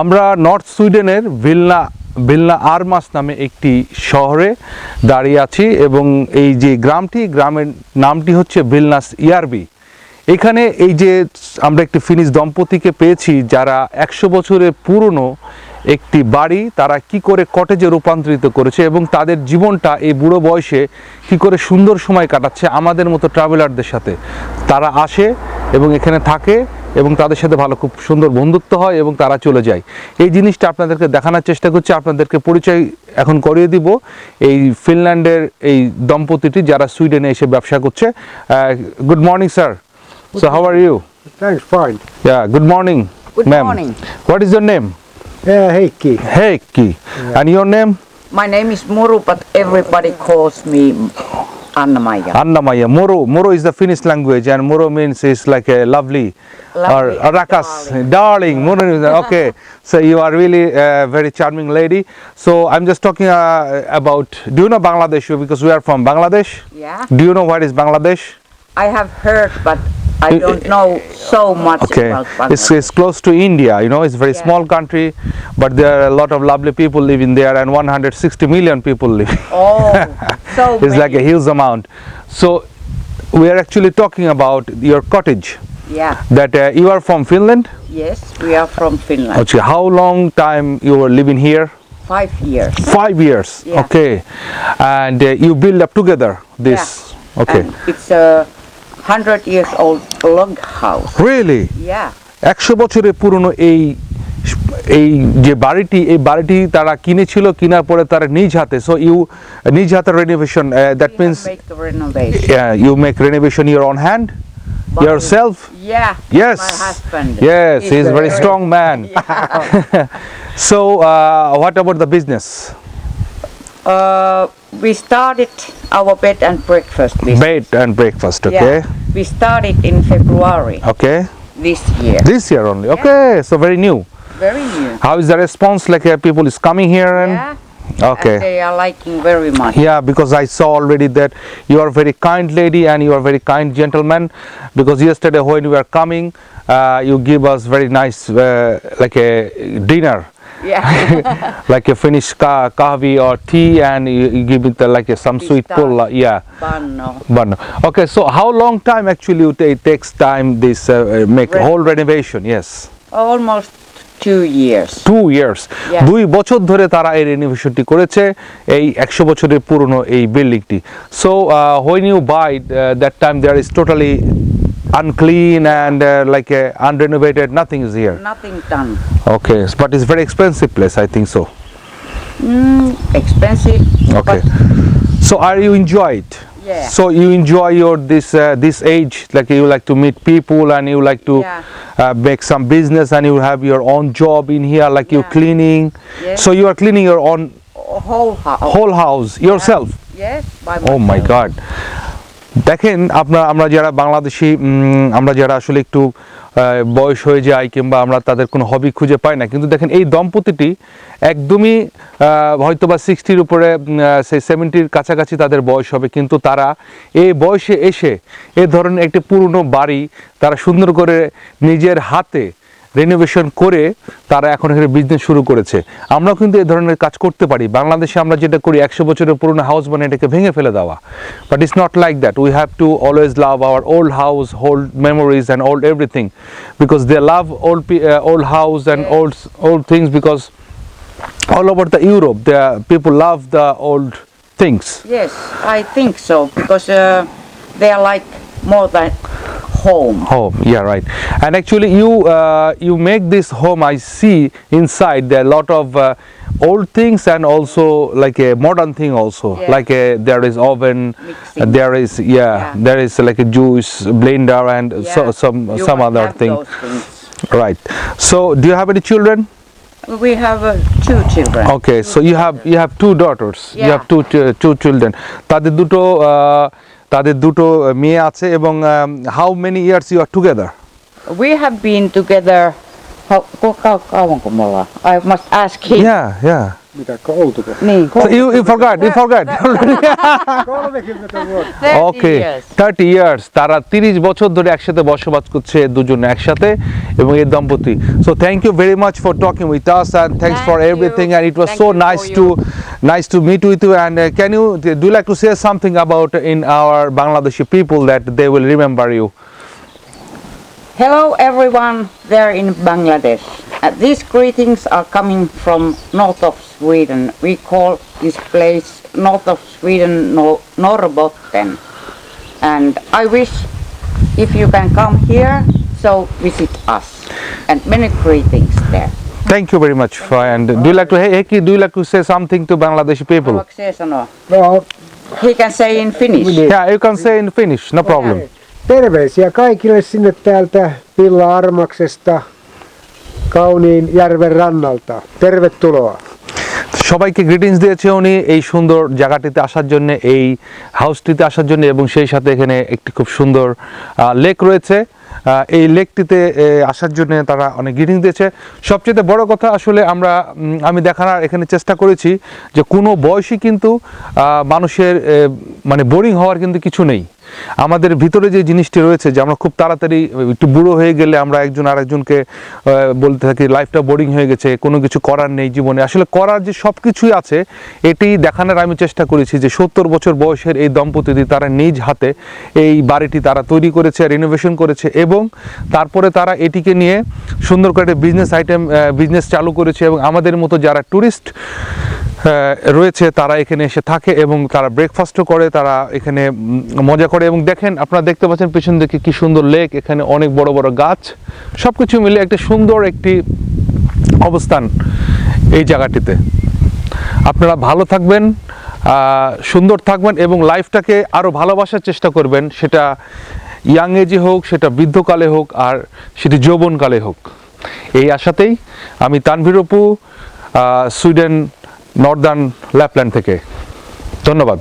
আমরা নর্থ সুইডেনের ভিলনা আরমাস নামে একটি শহরে দাঁড়িয়ে আছি এবং এই যে গ্রামের নামটি হচ্ছে ভিলনাস ইয়ারবি। এখানে এই যে আমরা একটি ফিনিশ দম্পতিকে পেয়েছি যারা 100 বছরের পুরনো একটি বাড়ি তারা কি করে কটেজে রূপান্তরিত করেছে এবং তাদের জীবনটা এই বুড়ো বয়সে কি করে সুন্দর সময় কাটাচ্ছে আমাদের মতো ট্রাভেলারদের সাথে। তারা আসে এবং এখানে থাকে এবং তাদের সাথে ভালো খুব সুন্দর বন্ধুত্ব হয় এবং তারা চলে যায়। এই জিনিসটা আপনাদেরকে দেখানোর চেষ্টা করছি, আপনাদেরকে পরিচয় এখন করিয়ে দিব এই ফিনল্যান্ডের এই দম্পতিটি যারা সুইডেনে এসে ব্যবসা করছে। Good morning sir. So how are you? Thanks, fine. Yeah, good morning, Good ma'am. morning. What is your name? Heikki. Heikki. Yeah. And your name? My name is Muru, but everybody calls me Anna-Maja. Anna-Maja. Moro is the Finnish language, and Moro means is like a lovely, or rakas, darling. Moro is okay. So you are really a very charming lady. So I'm just talking about. Do you know Bangladesh? Because we are from Bangladesh. Yeah, Do you know what is Bangladesh? I have heard, but I don't know so much Okay, about Bangladesh. it's close to India. You know, it's a very Yeah. small country, but there are a lot of lovely people living there, and 160 million people live. Oh, so It's like a huge amount. So we are actually talking about your cottage. Yeah, That you are from Finland. yes, we are from Finland. Okay, how long time you were living here? 5 years. 5 years. Yeah. Okay, and you build up together this. Okay. And it's a 100 years old log house. Really? Yeah, 100 বছরের পুরনো এই যে বাড়িটি তারা কিনেছিল, কেনার পরে তারা নিজ হাতে, সো নিজ হাতে renovation, that we means have make the renovation. you make renovation your own hand By- yourself. Yeah, Yes. my husband. Yes, he is very strong man. Yeah. So what about the business? We started our bed and breakfast business. Bed and breakfast. Okay. Yeah, we started in February Okay, this year. this year only. Okay, so very new. Very new. How is the response, like people is coming here and Yeah. okay. And they are liking very much. Yeah, because I saw already that you are very kind lady and you are very kind gentleman, because yesterday when we were coming you give us very nice like a dinner. Yeah. Like a Finnish kahvi or tea, and you give it like some sweet Pistachio. pulla. Yeah. Banno. Okay, so how long time actually it takes time this make whole renovation? Yes. Almost 2 years. 2 years. Yeah. 2 বছর ধরে তারা এই রেনোভেশনটি করেছে এই 100 বছরের পুরনো এই বিল্ডিংটি। So when you buy that time there is totally unclean and like unrenovated, nothing is here. Nothing done. Okay, but it's very expensive place, I think so. Expensive. Okay. So are you enjoy it? Yeah. So you enjoy your this age, like you like to meet people and you like to make some business and you have your own job in here, like you Yeah. cleaning. Yes. So you are cleaning your own Whole house. house yourself. Yes, by Oh my myself. God. দেখেন আমরা যারা বাংলাদেশি আমরা যারা আসলে একটু বয়স হয়ে যায় কিংবা আমরা তাদের কোনো হবি খুঁজে পাই না, কিন্তু দেখেন এই দম্পতিটি একদমই হয়তো বা 60-র উপরে, সেই 70-র কাছাকাছি তাদের বয়স হবে, কিন্তু তারা এই বয়সে এসে এ ধরনের একটি পুরনো বাড়ি তারা সুন্দর করে নিজের হাতে রেনোভেশন করে তারা এখন এখানে বিজনেস শুরু করেছে। আমরাও কিন্তু এই ধরনের কাজ করতে পারি। বাংলাদেশে আমরা যেটা করি 100 বছরের পুরনো হাউস বানিয়ে এটাকে ভেঙে ফেলে দেওয়া, but it's not like that. We have to always love our old house, old memories and old everything, because they love old house and old things, because all over the Europe the people love the old things. Yes, I think so, because they are like more than home. Yeah, right. And actually you make this home, I see inside there are a lot of old things and also like a modern thing also. Yeah. Like there is oven, Mixing. there is there is like a juice blender and Yeah. some You other must have thing. those things. Right. So do you have any children? We have 2 children. Okay, so you have 2 daughters. You Yeah. have two children. তাদের দুটো মেয়ে আছে এবং how many years you are together? We have been together. I must ask him. Yeah. Mitä koulutuko? Niin, So you forgot. 30 vuotta. 30 okay years. 30 years তারা 30 বছর ধরে একসাথে বসবাস করছে দুজনে একসাথে এবং এই দম্পতি so thank you very much for talking with us and thanks for Thank you. Everything and it was Thank so you for nice to meet with you and can you do like to say something about in our Bangladeshi people that they will remember you Hello everyone there in Bangladesh. These greetings are coming from north of Sweden. We call this place north of Sweden Norrbotten. And I wish if you can come here, so visit us. And many greetings there. Thank you very much and do you like to Heikki, do you like to say something to Bangladeshi people? Haluatko se sanoa? No, He can say in Finnish. Yeah, you can say in Finnish, no problem. terveisiä kaikille sinne täältä Villa Armaksesta, kauniin järven rannalta. Tervetuloa. সবাইকে greetings দিয়েছে উনি এই সুন্দর জায়গাটিতে আসার জন্য, এই হাউসটিতে আসার জন্য এবং সেই সাথে এখানে একটি খুব সুন্দর লেক রয়েছে। এই লেকটিতে আসার জন্য তারা অনেক গ্রিটিংস দিয়েছে। সবচেয়ে বড় কথা আসলে আমি দেখানোর এখানে চেষ্টা করেছি যে কোনো বয়সই কিন্তু মানুষের মানে বোরিং হওয়ার কিন্তু কিছু নেই। আমাদের ভিতরে যে জিনিসটি রয়েছে যে আমরা খুব তাড়াতাড়ি একটু বুড়ো হয়ে গেলে আমরা একজন আরেকজনকে বলতে থাকি লাইফটা বোরিং হয়ে গেছে, কোনো কিছু করার নেই জীবনে। আসলে করার যে সব কিছুই আছে এটি দেখানোর আমি চেষ্টা করেছি যে 70 বছর বয়সের এই দম্পতি তারা নিজ হাতে এই বাড়িটি তারা তৈরি করেছে, রিনোভেশন করেছে এবং তারপরে তারা এটিকে নিয়ে সুন্দর করে একটা বিজনেস চালু করেছে এবং আমাদের মতো যারা ট্যুরিস্ট রয়েছে তারা এখানে এসে থাকে এবং তারা ব্রেকফাস্টও করে, তারা এখানে মজা করে এবং দেখেন আপনারা দেখতে পাচ্ছেন পেছন দিকে কি সুন্দর লেক, এখানে অনেক বড় বড় গাছ, সব কিছু মিলে একটা সুন্দর একটি অবস্থান এই জায়গাটিতে। আপনারা ভালো থাকবেন, সুন্দর থাকবেন এবং লাইফটাকে আরও ভালোবাসার চেষ্টা করবেন, সেটা ইয়াং এজে হোক, সেটা বৃদ্ধকালে হোক, আর সেটি যৌবনকালে হোক। এই আশাতেই আমি Tanvir Apu, Sweden Northern Lapland থেকে। ধন্যবাদ।